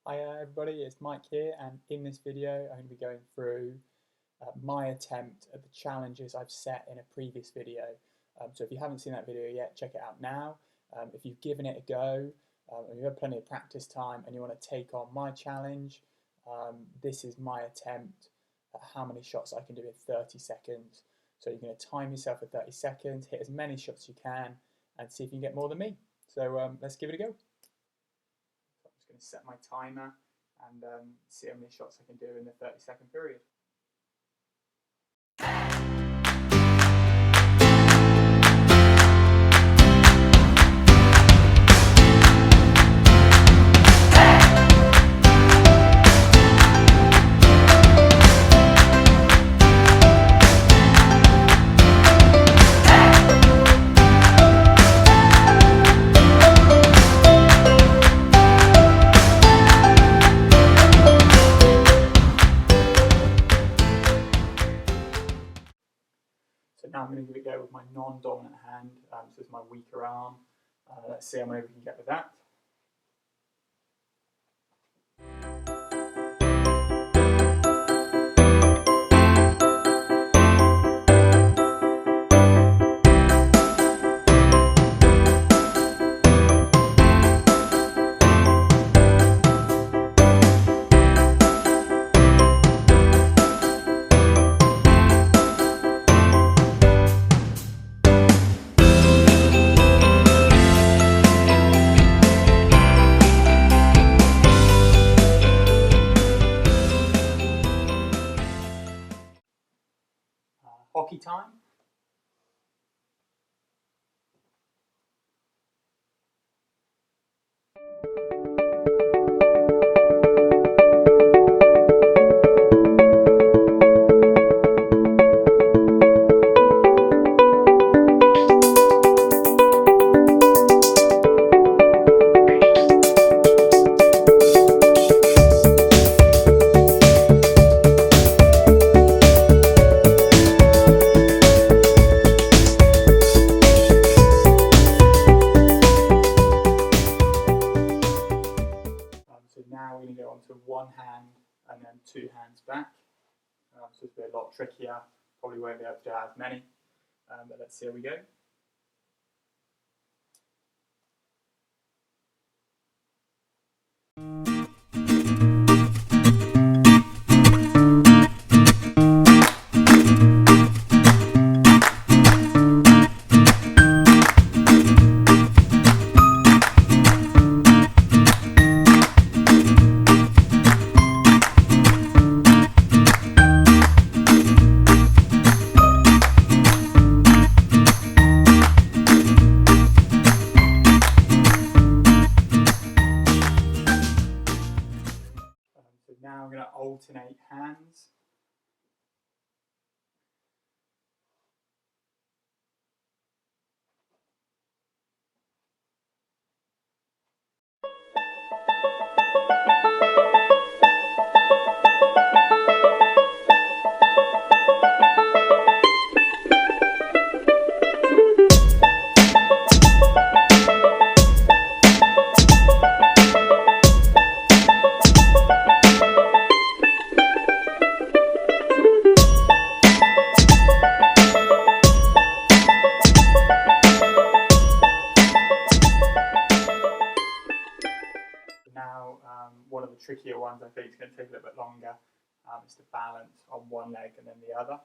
Hi everybody, it's Mike here, and in this video I'm going to be going through my attempt at the challenges I've set in a previous video. So if you haven't seen that video yet, check it out now. If you've given it a go, and you have plenty of practice time and you want to take on my challenge, this is my attempt at how many shots I can do in 30 seconds. So you're going to time yourself for 30 seconds, hit as many shots as you can, and see if you can get more than me. So let's give it a go. I'm just going to set my timer and see how many shots I can do in the 30-second period. So now I'm going to give it a go with my non-dominant hand, so it's my weaker arm. Let's see how many we can get with that. Hockey time. So now we're going to go on to one hand and then two hands back. So it's a bit a lot trickier, probably won't be able to do as many, but let's see how we go. So now I'm going to alternate hands. Now, one of the trickier ones I think is going to take a little bit longer is to balance on one leg and then the other.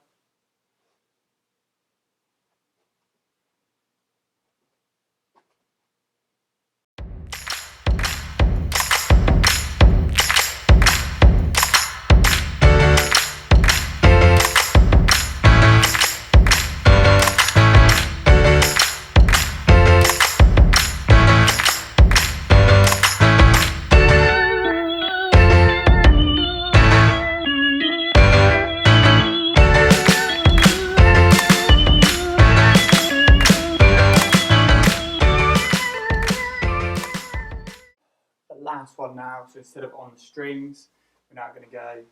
Last one now, so instead of on the strings, we're now going to go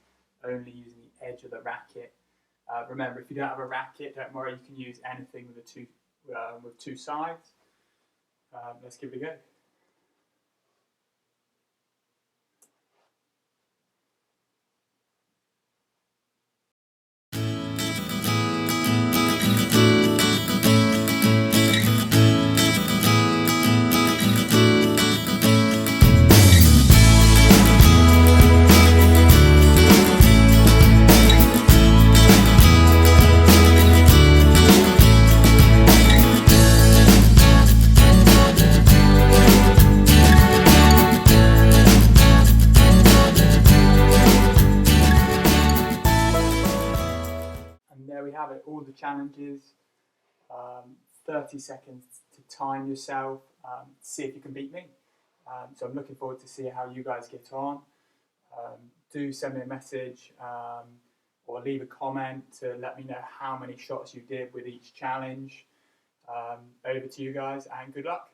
only using the edge of the racket. Remember, if you don't have a racket, don't worry, you can use anything with two sides. Let's give it a go. all the challenges, 30 seconds to time yourself, see if you can beat me. So I'm looking forward to see how you guys get on. Do send me a message or leave a comment to let me know how many shots you did with each challenge. Over to you guys, and good luck.